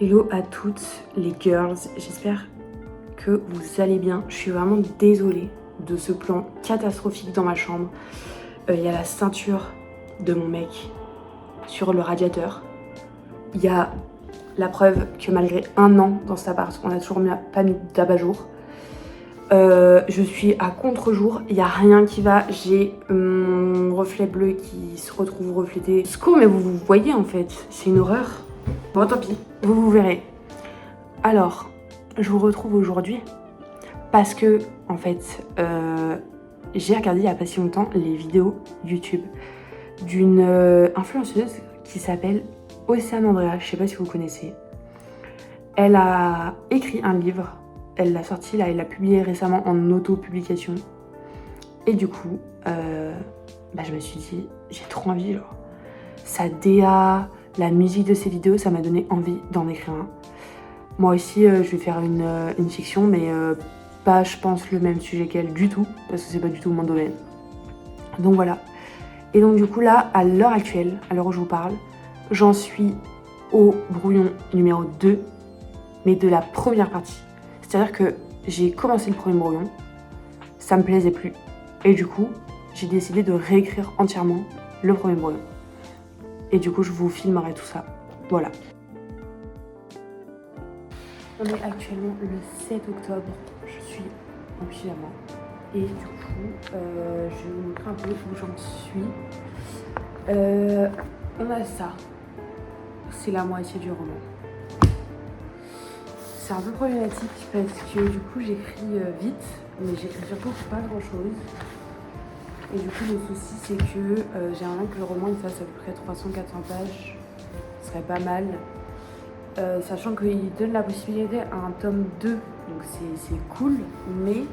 Hello à toutes les girls, j'espère que vous allez bien. Je suis vraiment désolée de ce plan catastrophique dans ma chambre. Il y a la ceinture de mon mec sur le radiateur. Il y a la preuve que malgré un an dans cet appart, on n'a toujours pas mis d'abat-jour. Je suis à contre-jour, il n'y a rien qui va. J'ai mon reflet bleu qui se retrouve reflété. Sco, mais vous voyez en fait, c'est une horreur. Bon, tant pis, vous verrez. Alors, je vous retrouve aujourd'hui parce que, en fait, j'ai regardé il n'y a pas si longtemps les vidéos YouTube d'une influenceuse qui s'appelle Océane Andrea. Je sais pas si vous connaissez. Elle a écrit un livre. Elle l'a sorti là, elle l'a publié récemment en auto-publication. Et du coup, je me suis dit, j'ai trop envie, genre. Sa DA, la musique de ses vidéos, ça m'a donné envie d'en écrire un. Moi aussi, je vais faire une fiction, mais pas, je pense, le même sujet qu'elle du tout, parce que c'est pas du tout mon domaine. Donc voilà. Et donc du coup là, à l'heure actuelle, à l'heure où je vous parle, j'en suis au brouillon numéro 2, mais de la première partie. C'est-à-dire que j'ai commencé le premier brouillon, ça me plaisait plus. Et du coup, j'ai décidé de réécrire entièrement le premier brouillon. Et du coup, je vous filmerai tout ça. Voilà. On est actuellement le 7 octobre. Je suis en pyjama. Et du coup, je vais vous montrer un peu où j'en suis. On a ça. C'est la moitié du roman. C'est un peu problématique parce que du coup j'écris vite, mais j'écris surtout pas grand chose. Et du coup le souci c'est que j'aimerais que le roman il fasse à peu près 300-400 pages. Ce serait pas mal. Sachant qu'il donne la possibilité à un tome 2, donc c'est cool, mais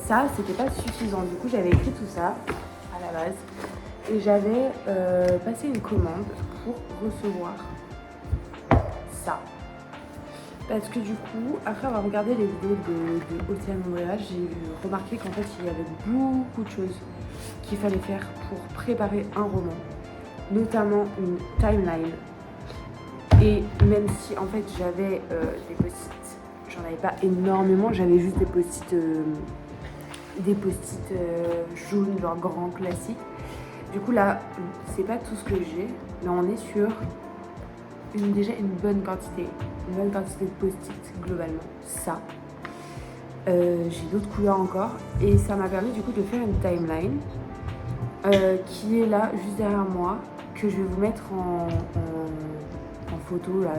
ça c'était pas suffisant. Du coup j'avais écrit tout ça à la base et j'avais passé une commande pour recevoir ça. Parce que du coup, après avoir regardé les vidéos de Océane Andrea, j'ai remarqué qu'en fait il y avait beaucoup de choses qu'il fallait faire pour préparer un roman, notamment une timeline. Et même si en fait j'avais des post-it, j'en avais pas énormément, j'avais juste des post-it jaunes, genre grands classiques. Du coup là, c'est pas tout ce que j'ai, mais on est sur déjà une bonne quantité de post-it globalement. Ça, j'ai d'autres couleurs encore et ça m'a permis du coup de faire une timeline qui est là juste derrière moi, que je vais vous mettre en photo là,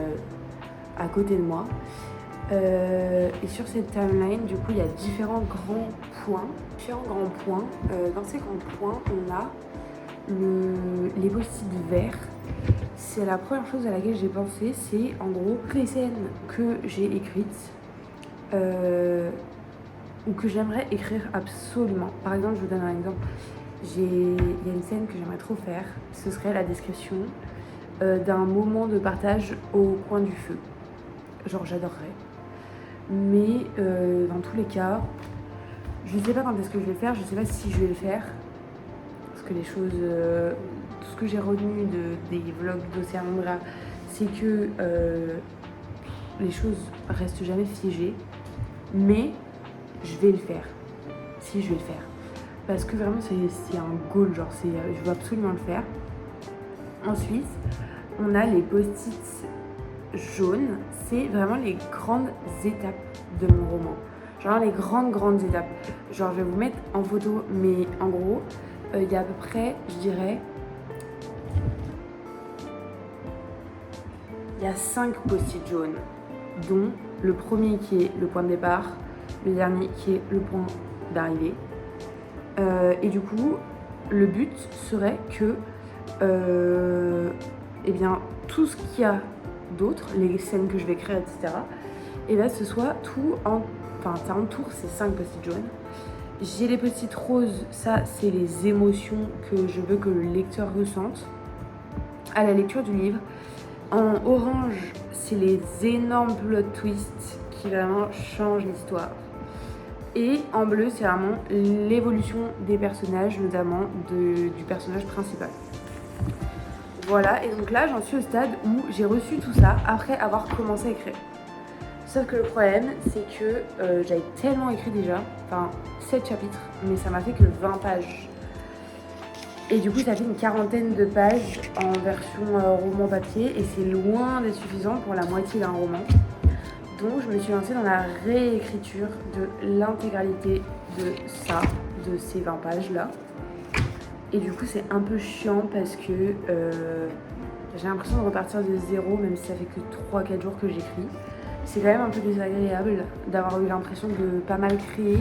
à côté de moi. Et sur cette timeline, du coup, il y a différents grands points. Dans ces grands points, on a les post-it verts. C'est la première chose à laquelle j'ai pensé, c'est en gros les scènes que j'ai écrites ou que j'aimerais écrire absolument. Par exemple, je vous donne un exemple. Il y a une scène que j'aimerais trop faire, ce serait la description d'un moment de partage au coin du feu. Genre j'adorerais. Mais dans tous les cas, je ne sais pas quand est-ce que je vais le faire, je ne sais pas si je vais le faire. Parce que les choses... tout ce que j'ai retenu des vlogs d'Océane Andrea, c'est que les choses restent jamais figées. Mais je vais le faire. Si je vais le faire. Parce que vraiment c'est un goal, genre je veux absolument le faire. Ensuite, on a les post-it jaunes. C'est vraiment les grandes étapes de mon roman. Genre les grandes étapes. Genre je vais vous mettre en photo, mais en gros, il y a à peu près, je dirais, il y a 5 post-it jaunes, dont le premier qui est le point de départ, le dernier qui est le point d'arrivée. Et du coup, le but serait que tout ce qu'il y a d'autre, les scènes que je vais créer, etc., et là ce soit tout ça entoure ces 5 post-it jaunes. J'ai les post-it roses, ça c'est les émotions que je veux que le lecteur ressente à la lecture du livre. En orange, c'est les énormes plot twists qui vraiment changent l'histoire. Et en bleu, c'est vraiment l'évolution des personnages, notamment du personnage principal. Voilà, et donc là j'en suis au stade où j'ai reçu tout ça après avoir commencé à écrire. Sauf que le problème, c'est que j'avais tellement écrit déjà, enfin 7 chapitres, mais ça m'a fait que 20 pages. Et du coup, ça fait une quarantaine de pages en version roman papier, et c'est loin d'être suffisant pour la moitié d'un roman. Donc je me suis lancée dans la réécriture de l'intégralité de ça, de ces 20 pages-là. Et du coup, c'est un peu chiant parce que j'ai l'impression de repartir de zéro, même si ça fait que 3-4 jours que j'écris. C'est quand même un peu désagréable d'avoir eu l'impression de pas mal créer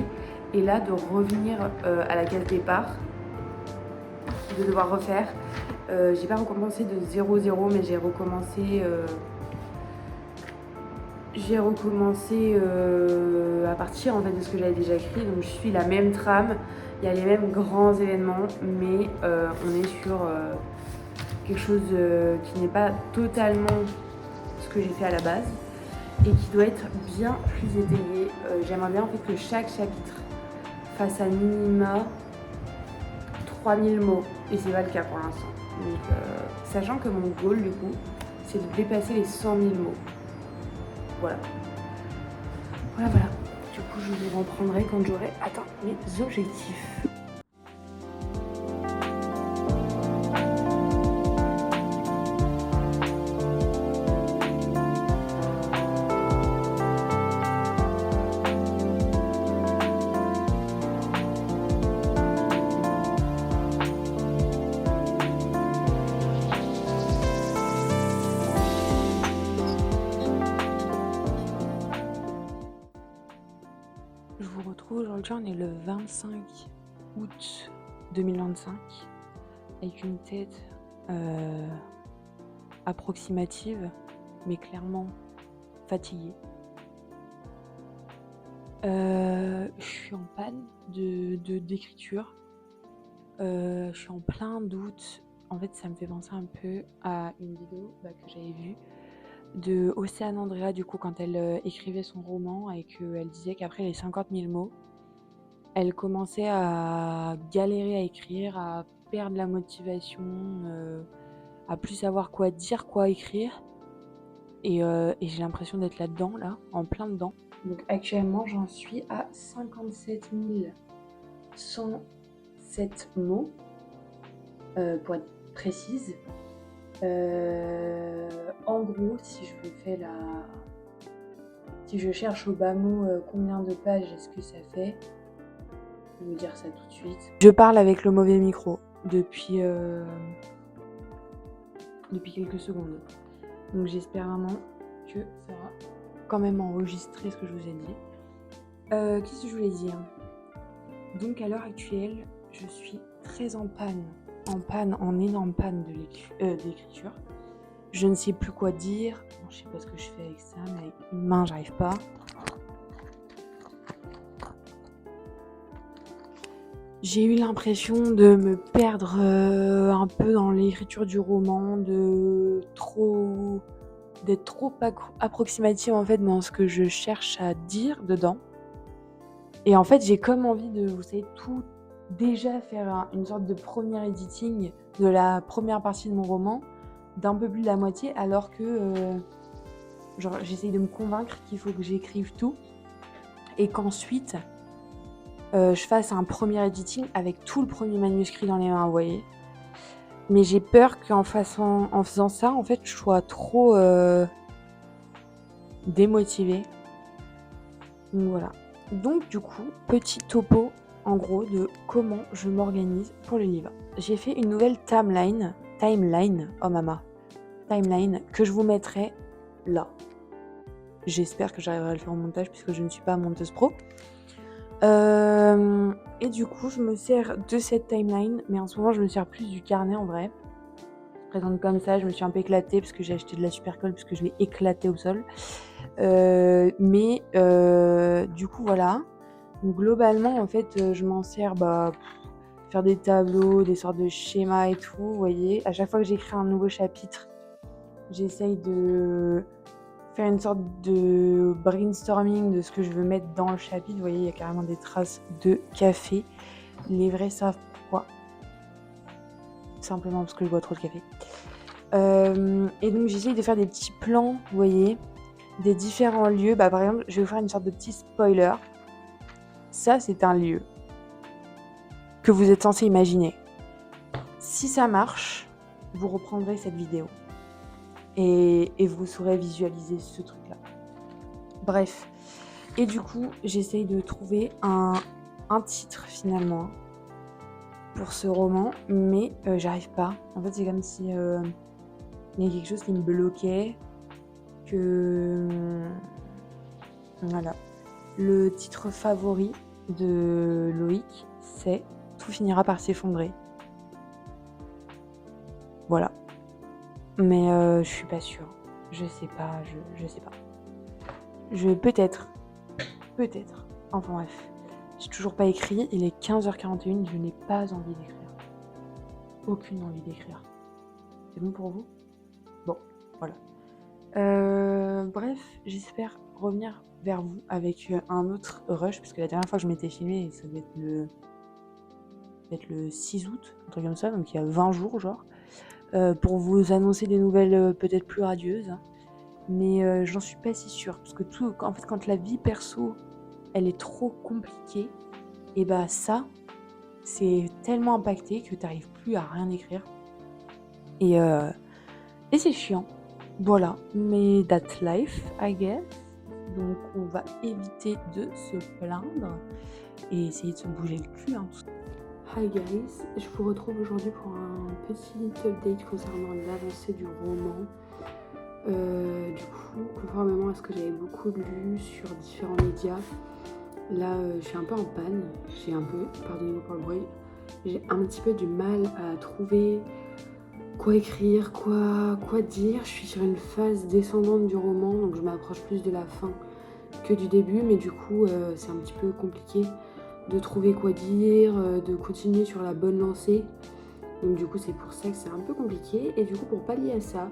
et là de revenir à la case départ, de devoir refaire. J'ai pas recommencé de 0-0, mais j'ai recommencé à partir en fait de ce que j'avais déjà écrit. Donc je suis la même trame, il y a les mêmes grands événements, mais on est sur quelque chose qui n'est pas totalement ce que j'ai fait à la base et qui doit être bien plus étayé. J'aimerais bien en fait que chaque chapitre fasse à minima 3000 mots et c'est pas le cas pour l'instant. Donc sachant que mon goal du coup c'est de dépasser les 100 000 mots. Voilà. Voilà. Du coup je vous reprendrai quand j'aurai atteint mes objectifs. Je vous retrouve aujourd'hui, on est le 25 août 2025 avec une tête approximative mais clairement fatiguée. Je suis en panne d'écriture, je suis en plein doute. En fait ça me fait penser un peu à une vidéo que j'avais vue de Océane Andrea du coup quand elle écrivait son roman et qu'elle disait qu'après les 50 000 mots elle commençait à galérer à écrire, à perdre la motivation, à plus savoir quoi dire, quoi écrire et j'ai l'impression d'être là-dedans, là, en plein dedans. Donc actuellement j'en suis à 57 107 mots pour être précise. En gros, si je cherche au bas mot combien de pages est-ce que ça fait, je vais vous dire ça tout de suite. Je parle avec le mauvais micro depuis quelques secondes. Donc j'espère vraiment que ça va quand même enregistrer ce que je vous ai dit. Qu'est-ce que je voulais dire ? Donc à l'heure actuelle, je suis très en énorme panne d'écriture. Je ne sais plus quoi dire. Bon, je sais pas ce que je fais avec ça, mais avec une main, j'arrive pas. J'ai eu l'impression de me perdre un peu dans l'écriture du roman, d'être trop approximative en fait dans ce que je cherche à dire dedans. Et en fait, j'ai comme envie de, vous savez, tout déjà faire une sorte de premier editing de la première partie de mon roman, d'un peu plus de la moitié, alors que j'essaye de me convaincre qu'il faut que j'écrive tout et qu'ensuite je fasse un premier editing avec tout le premier manuscrit dans les mains, vous voyez. Mais j'ai peur qu'en faisant ça, en fait, je sois trop démotivée. Donc voilà. Donc du coup, petit topo en gros de comment je m'organise pour le livre. J'ai fait une nouvelle timeline, que je vous mettrai là. J'espère que j'arriverai à le faire en montage puisque je ne suis pas monteuse pro. Et du coup, je me sers de cette timeline, mais en ce moment, je me sers plus du carnet en vrai. Je présente comme ça, je me suis un peu éclatée parce que j'ai acheté de la super colle parce que je l'ai éclatée au sol. Du coup, voilà. Donc, globalement, en fait, je m'en sers faire des tableaux, des sortes de schémas et tout, vous voyez. À chaque fois que j'écris un nouveau chapitre, j'essaye de faire une sorte de brainstorming de ce que je veux mettre dans le chapitre. Vous voyez, il y a carrément des traces de café. Les vrais savent pourquoi. Simplement parce que je bois trop de café. Et donc j'essaye de faire des petits plans, vous voyez, des différents lieux. Par exemple, je vais vous faire une sorte de petit spoiler. Ça, c'est un lieu que vous êtes censé imaginer. Si ça marche, vous reprendrez cette vidéo et vous saurez visualiser ce truc-là. Bref. Et du coup, j'essaye de trouver un titre finalement pour ce roman, mais j'arrive pas. En fait, c'est comme si il y a quelque chose qui me bloquait, que voilà. Le titre favori de Loïc, c'est Tout finira par s'effondrer. Voilà. Mais je suis pas sûre. Je sais pas. Peut-être. Enfin bref. J'ai toujours pas écrit. Il est 15h41. Je n'ai pas envie d'écrire. Aucune envie d'écrire. C'est bon pour vous ? Bon, voilà. Bref, j'espère revenir vers vous avec un autre rush, parce que la dernière fois que je m'étais filmée, ça devait être le 6 août, un truc comme ça, donc il y a 20 jours, genre, pour vous annoncer des nouvelles peut-être plus radieuses. Hein. Mais j'en suis pas si sûre, parce que en fait, quand la vie perso, elle est trop compliquée, et bah ça, c'est tellement impacté que t'arrives plus à rien écrire. Et c'est chiant. Voilà, mais that's life, I guess. Donc on va éviter de se plaindre et essayer de se bouger le cul. Hein. Hi guys, je vous retrouve aujourd'hui pour un petit update concernant l'avancée du roman. Du coup, conformément à ce que j'avais beaucoup lu sur différents médias, là je suis un peu en panne, pardonnez-moi pour le bruit, j'ai un petit peu du mal à trouver quoi écrire, quoi dire. Je suis sur une phase descendante du roman, donc je m'approche plus de la fin que du début, mais du coup c'est un petit peu compliqué de trouver quoi dire, de continuer sur la bonne lancée. Donc du coup c'est pour ça que c'est un peu compliqué. Et du coup pour pallier à ça,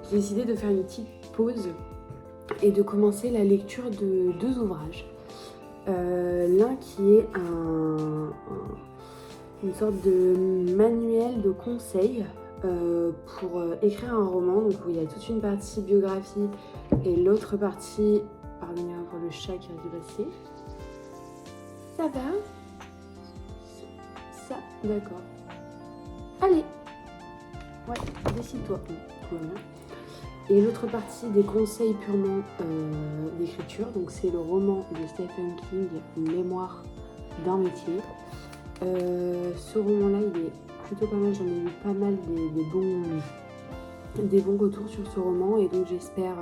j'ai décidé de faire une petite pause et de commencer la lecture de 2 ouvrages. L'un qui est une sorte de manuel de conseils pour écrire un roman, donc où il y a toute une partie biographie et l'autre partie, pardonnez-moi pour le chat qui risque de passer. Ça va ? Ça, d'accord. Allez. Ouais, décide-toi. Tout va bien. Et l'autre partie des conseils purement d'écriture, donc c'est le roman de Stephen King, Mémoire d'un métier. Ce roman-là, il est plutôt pas mal, j'en ai eu pas mal des bons retours sur ce roman, et donc j'espère,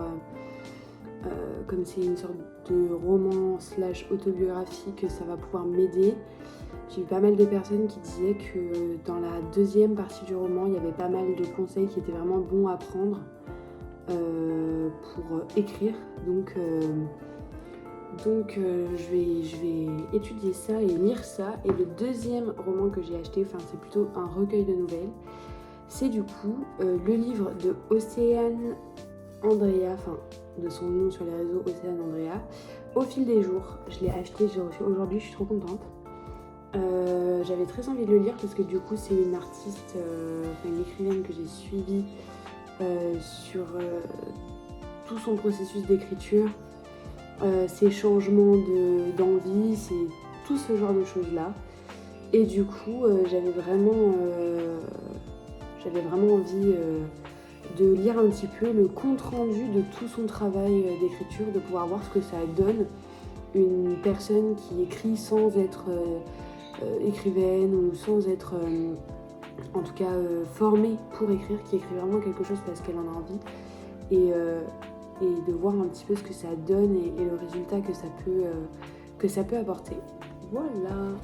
comme c'est une sorte de roman / autobiographie, que ça va pouvoir m'aider. J'ai eu pas mal de personnes qui disaient que dans la deuxième partie du roman, il y avait pas mal de conseils qui étaient vraiment bons à prendre pour écrire. Donc je vais étudier ça et lire ça. Et le deuxième roman que j'ai acheté, c'est plutôt un recueil de nouvelles, c'est du coup le livre de Océane Andrea, de son nom sur les réseaux, Océane Andrea, Au fil des jours. Je l'ai acheté, j'ai reçu aujourd'hui, je suis trop contente. J'avais très envie de le lire parce que du coup c'est une artiste, une écrivaine que j'ai suivie sur tout son processus d'écriture, ses changements d'envie, c'est tout ce genre de choses là. Et du coup j'avais vraiment envie de lire un petit peu le compte rendu de tout son travail d'écriture, de pouvoir voir ce que ça donne une personne qui écrit sans être écrivaine ou sans être en tout cas formée pour écrire, qui écrit vraiment quelque chose parce qu'elle en a envie, et de voir un petit peu ce que ça donne et le résultat que ça peut apporter. Voilà.